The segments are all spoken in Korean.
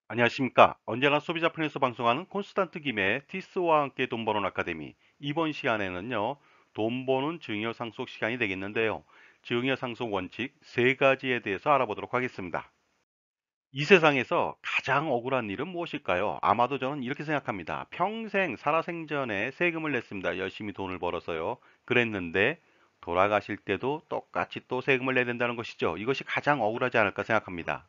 안녕하십니까. 언제나 소비자 편에서 방송하는 콘스탄트 김의 티스와 함께 돈 버는 아카데미. 이번 시간에는요, 돈 버는 증여 상속 시간이 되겠는데요. 증여 상속 원칙 세 가지에 대해서 알아보도록 하겠습니다. 이 세상에서 가장 억울한 일은 무엇일까요? 아마도 저는 이렇게 생각합니다. 평생 살아생전에 세금을 냈습니다. 열심히 돈을 벌어서요. 그랬는데 돌아가실 때도 똑같이 또 세금을 내야 된다는 것이죠. 이것이 가장 억울하지 않을까 생각합니다.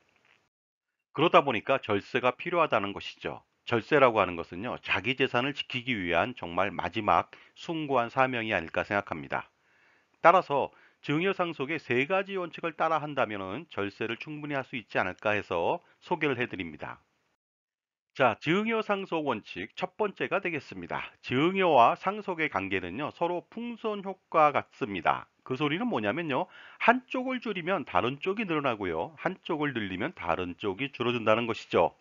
그러다 보니까 절세가 필요하다는 것이죠. 절세라고 하는 것은요, 자기 재산을 지키기 위한 정말 마지막 숭고한 사명이 아닐까 생각합니다. 따라서 증여상속의 세 가지 원칙을 따라 한다면 절세를 충분히 할 수 있지 않을까 해서 소개를 해드립니다. 자, 증여상속 원칙 첫 번째가 되겠습니다. 증여와 상속의 관계는요, 서로 풍선 효과 같습니다. 그 소리는 뭐냐면요, 한쪽을 줄이면 다른 쪽이 늘어나고요, 한쪽을 늘리면 다른 쪽이 줄어든다는 것이죠.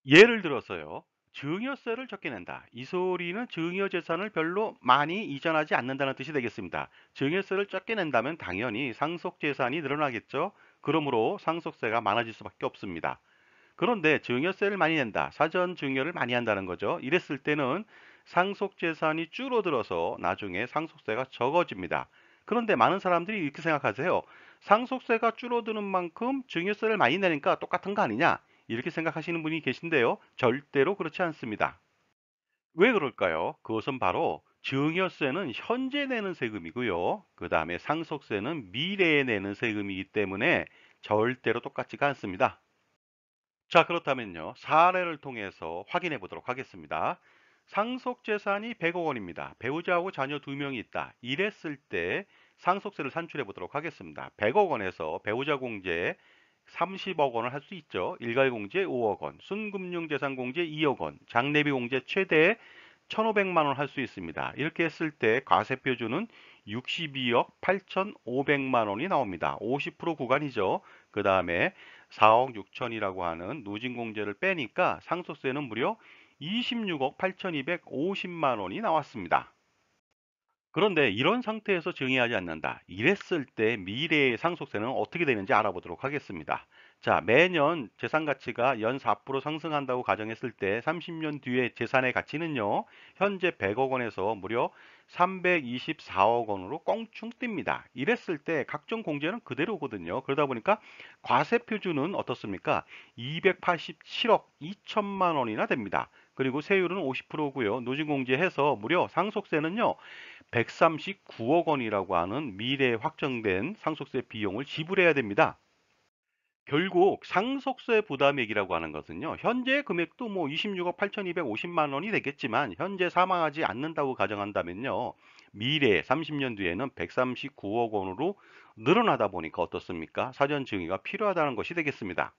예를 들어서요. 증여세를 적게 낸다. 이 소리는 증여 재산을 별로 많이 이전하지 않는다는 뜻이 되겠습니다. 증여세를 적게 낸다면 당연히 상속 재산이 늘어나겠죠. 그러므로 상속세가 많아질 수밖에 없습니다. 그런데 증여세를 많이 낸다. 사전 증여를 많이 한다는 거죠. 이랬을 때는 상속 재산이 줄어들어서 나중에 상속세가 적어집니다. 그런데 많은 사람들이 이렇게 생각하세요. 상속세가 줄어드는 만큼 증여세를 많이 내니까 똑같은 거 아니냐? 이렇게 생각하시는 분이 계신데요. 절대로 그렇지 않습니다. 왜 그럴까요? 그것은 바로 증여세는 현재 내는 세금이고요. 그 다음에 상속세는 미래에 내는 세금이기 때문에 절대로 똑같지가 않습니다. 자, 그렇다면요. 사례를 통해서 확인해 보도록 하겠습니다. 상속 재산이 100억 원입니다. 배우자하고 자녀 2명이 있다. 이랬을 때 상속세를 산출해 보도록 하겠습니다. 100억 원에서 배우자 공제 30억 원을 할 수 있죠. 일괄 공제 5억 원, 순금융재산 공제 2억 원, 장례비 공제 최대 1,500만 원 할 수 있습니다. 이렇게 했을 때 과세표준은 62억 8,500만 원이 나옵니다. 50% 구간이죠. 그 다음에 4억 6천이라고 하는 누진공제를 빼니까 상속세는 무려 26억 8,250만 원이 나왔습니다. 그런데 이런 상태에서 증여하지 않는다. 이랬을 때 미래의 상속세는 어떻게 되는지 알아보도록 하겠습니다. 자, 매년 재산 가치가 연 4% 상승한다고 가정했을 때 30년 뒤에 재산의 가치는요, 현재 100억 원에서 무려 324억 원으로 껑충 뜁니다. 이랬을 때 각종 공제는 그대로거든요. 그러다 보니까 과세 표준은 어떻습니까? 287억 2천만 원이나 됩니다. 그리고 세율은 50%고요. 누진공제해서 무려 상속세는요, 139억 원이라고 하는 미래에 확정된 상속세 비용을 지불해야 됩니다. 결국 상속세 부담액이라고 하는 것은요, 현재 금액도 뭐 26억 8,250만 원이 되겠지만 현재 사망하지 않는다고 가정한다면요, 미래 30년 뒤에는 139억 원으로 늘어나다 보니까 어떻습니까? 사전 증여가 필요하다는 것이 되겠습니다.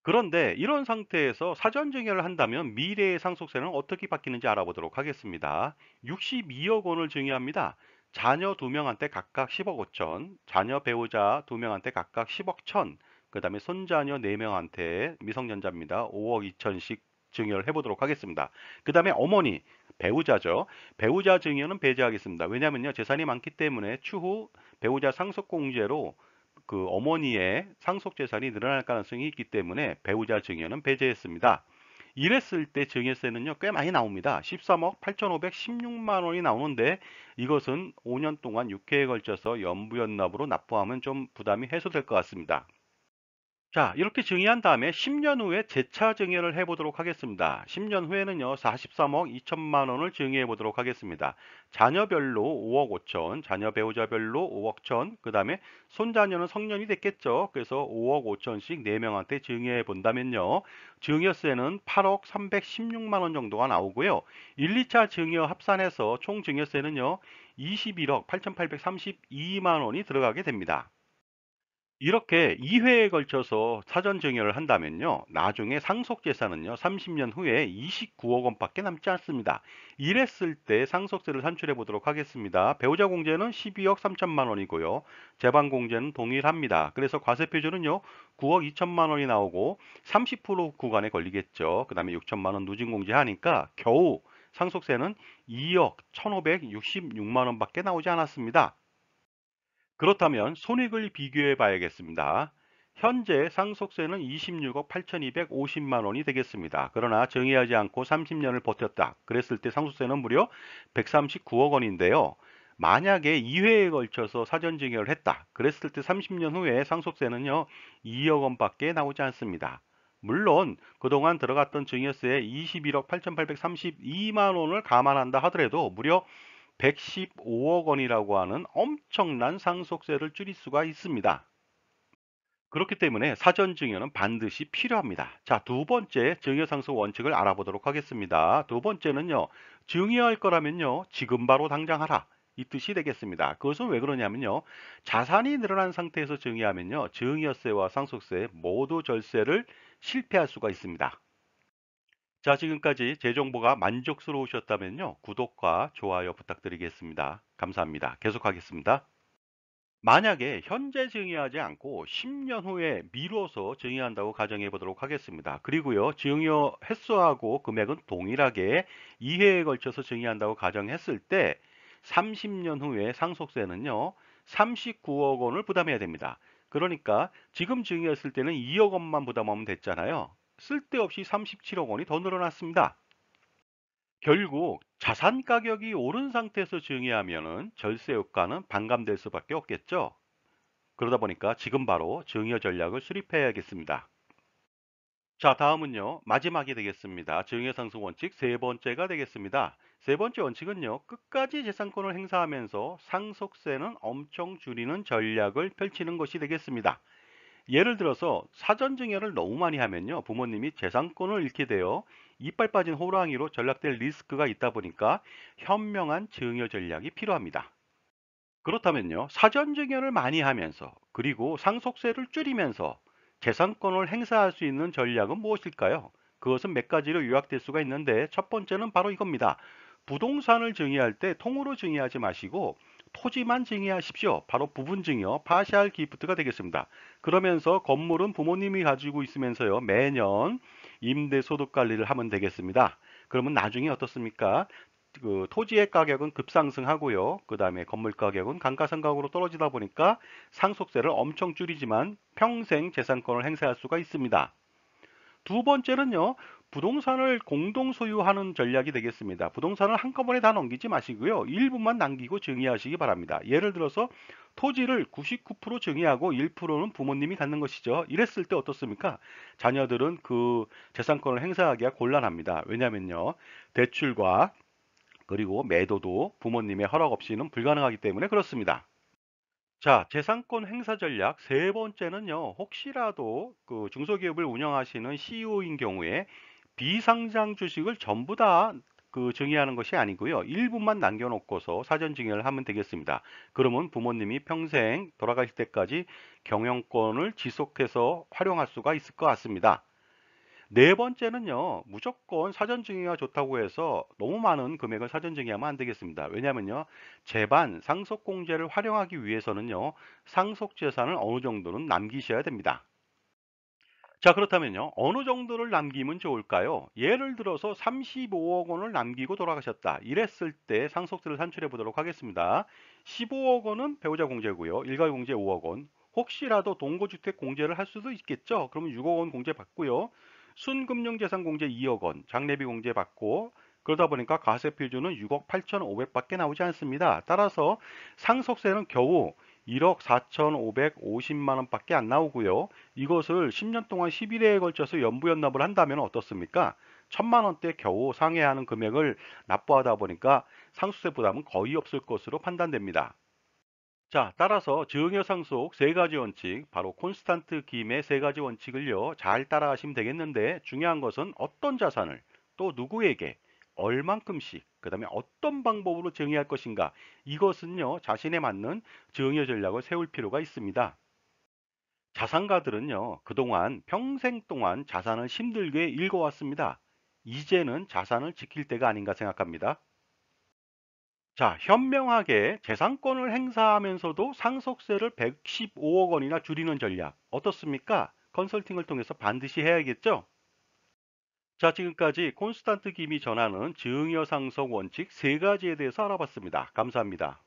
그런데 이런 상태에서 사전 증여를 한다면 미래의 상속세는 어떻게 바뀌는지 알아보도록 하겠습니다. 62억 원을 증여합니다. 자녀 2명한테 각각 10억 5천, 자녀 배우자 2명한테 각각 10억 천, 그 다음에 손자녀 4명한테 미성년자입니다. 5억 2천씩 증여를 해보도록 하겠습니다. 그 다음에 어머니, 배우자죠. 배우자 증여는 배제하겠습니다. 왜냐하면요, 재산이 많기 때문에 추후 배우자 상속공제로 그 어머니의 상속 재산이 늘어날 가능성이 있기 때문에 배우자 증여는 배제했습니다. 이랬을 때 증여세는요, 꽤 많이 나옵니다. 13억 8,516만 원이 나오는데 이것은 5년 동안 6회에 걸쳐서 연부연납으로 납부하면 좀 부담이 해소될 것 같습니다. 자, 이렇게 증여한 다음에 10년 후에 재차 증여를 해보도록 하겠습니다. 10년 후에는요, 43억 2천만 원을 증여해 보도록 하겠습니다. 자녀별로 5억 5천, 자녀 배우자별로 5억 천, 그 다음에 손자녀는 성년이 됐겠죠. 그래서 5억 5천씩 4명한테 증여해 본다면요, 증여세는 8억 316만 원 정도가 나오고요. 1, 2차 증여 합산해서 총 증여세는요, 21억 8,832만 원이 들어가게 됩니다. 이렇게 2회에 걸쳐서 사전 증여를 한다면요, 나중에 상속 재산은요, 30년 후에 29억 원밖에 남지 않습니다. 이랬을 때 상속세를 산출해 보도록 하겠습니다. 배우자 공제는 12억 3천만 원이고요. 재반 공제는 동일합니다. 그래서 과세 표준은요, 9억 2천만 원이 나오고 30% 구간에 걸리겠죠. 그 다음에 6천만 원 누진 공제하니까 겨우 상속세는 2억 1,566만 원밖에 나오지 않았습니다. 그렇다면 손익을 비교해 봐야겠습니다. 현재 상속세는 26억 8,250만 원이 되겠습니다. 그러나 증여하지 않고 30년을 버텼다. 그랬을 때 상속세는 무려 139억 원인데요. 만약에 2회에 걸쳐서 사전 증여를 했다. 그랬을 때 30년 후에 상속세는요, 2억 원밖에 나오지 않습니다. 물론 그동안 들어갔던 증여세에 21억 8,832만 원을 감안한다 하더라도 무려 115억 원이라고 하는 엄청난 상속세를 줄일 수가 있습니다. 그렇기 때문에 사전 증여는 반드시 필요합니다. 자, 두 번째 증여 상속 원칙을 알아보도록 하겠습니다. 두 번째는요, 증여할 거라면요, 지금 바로 당장 하라. 이 뜻이 되겠습니다. 그것은 왜 그러냐면요, 자산이 늘어난 상태에서 증여하면요, 증여세와 상속세 모두 절세를 실패할 수가 있습니다. 자, 지금까지 제 정보가 만족스러우셨다면요, 구독과 좋아요 부탁드리겠습니다. 감사합니다. 계속하겠습니다. 만약에 현재 증여하지 않고 10년 후에 미뤄서 증여한다고 가정해 보도록 하겠습니다. 그리고요, 증여 횟수하고 금액은 동일하게 2회에 걸쳐서 증여한다고 가정했을 때 30년 후에 상속세는요, 39억 원을 부담해야 됩니다. 그러니까 지금 증여했을 때는 2억 원만 부담하면 됐잖아요. 쓸데없이 37억 원이 더 늘어났습니다. 결국 자산 가격이 오른 상태에서 증여하면은 절세 효과는 반감될 수밖에 없겠죠. 그러다 보니까 지금 바로 증여 전략을 수립해야겠습니다. 자, 다음은요, 마지막이 되겠습니다. 증여 상속 원칙 세 번째가 되겠습니다. 세 번째 원칙은요, 끝까지 재산권을 행사하면서 상속세는 엄청 줄이는 전략을 펼치는 것이 되겠습니다. 예를 들어서 사전 증여를 너무 많이 하면요, 부모님이 재산권을 잃게 되어 이빨 빠진 호랑이로 전락될 리스크가 있다 보니까 현명한 증여 전략이 필요합니다. 그렇다면요, 사전 증여를 많이 하면서 그리고 상속세를 줄이면서 재산권을 행사할 수 있는 전략은 무엇일까요? 그것은 몇 가지로 요약될 수가 있는데 첫 번째는 바로 이겁니다. 부동산을 증여할 때 통으로 증여하지 마시고 토지만 증여하십시오. 바로 부분 증여, 파시알 기프트가 되겠습니다. 그러면서 건물은 부모님이 가지고 있으면서요, 매년 임대 소득 관리를 하면 되겠습니다. 그러면 나중에 어떻습니까? 그 토지의 가격은 급상승하고요. 그 다음에 건물 가격은 감가상각으로 떨어지다 보니까 상속세를 엄청 줄이지만 평생 재산권을 행사할 수가 있습니다. 두 번째는요, 부동산을 공동 소유하는 전략이 되겠습니다. 부동산을 한꺼번에 다 넘기지 마시고요, 일부만 남기고 증여하시기 바랍니다. 예를 들어서 토지를 99% 증여하고 1%는 부모님이 갖는 것이죠. 이랬을 때 어떻습니까? 자녀들은 그 재산권을 행사하기가 곤란합니다. 왜냐면요, 대출과 그리고 매도도 부모님의 허락 없이는 불가능하기 때문에 그렇습니다. 자, 재산권 행사 전략 세 번째는요, 혹시라도 그 중소기업을 운영하시는 CEO인 경우에 비상장 주식을 전부 다 그 증여하는 것이 아니고요, 일부만 남겨놓고서 사전 증여를 하면 되겠습니다. 그러면 부모님이 평생 돌아가실 때까지 경영권을 지속해서 활용할 수가 있을 것 같습니다. 네 번째는요, 무조건 사전 증여가 좋다고 해서 너무 많은 금액을 사전 증여하면 안 되겠습니다. 왜냐면요, 재반 상속 공제를 활용하기 위해서는요, 상속 재산을 어느 정도는 남기셔야 됩니다. 자, 그렇다면요, 어느 정도를 남기면 좋을까요? 예를 들어서 35억 원을 남기고 돌아가셨다. 이랬을 때 상속세를 산출해 보도록 하겠습니다. 15억 원은 배우자 공제고요, 일가 공제 5억 원. 혹시라도 동거주택 공제를 할 수도 있겠죠. 그러면 6억 원 공제 받고요. 순금융재산 공제 2억 원, 장례비 공제 받고, 그러다 보니까 가세필주는 6억 8,500밖에 나오지 않습니다. 따라서 상속세는 겨우 1억 4,550만 원밖에 안 나오고요. 이것을 10년 동안 11회에 걸쳐서 연부연납을 한다면 어떻습니까? 1,000만 원대 겨우 상회하는 금액을 납부하다 보니까 상속세 부담은 거의 없을 것으로 판단됩니다. 자, 따라서 증여 상속 세 가지 원칙, 바로 콘스탄트 김의 세 가지 원칙을요, 잘 따라하시면 되겠는데, 중요한 것은 어떤 자산을 또 누구에게 얼만큼씩, 그 다음에 어떤 방법으로 증여할 것인가, 이것은요, 자신에 맞는 증여 전략을 세울 필요가 있습니다. 자산가들은요, 그동안 평생 동안 자산을 힘들게 읽어왔습니다. 이제는 자산을 지킬 때가 아닌가 생각합니다. 자, 현명하게 재산권을 행사하면서도 상속세를 115억 원이나 줄이는 전략 어떻습니까? 컨설팅을 통해서 반드시 해야겠죠? 자, 지금까지 콘스탄트 김이 전하는 증여 상속 원칙 세 가지에 대해서 알아봤습니다. 감사합니다.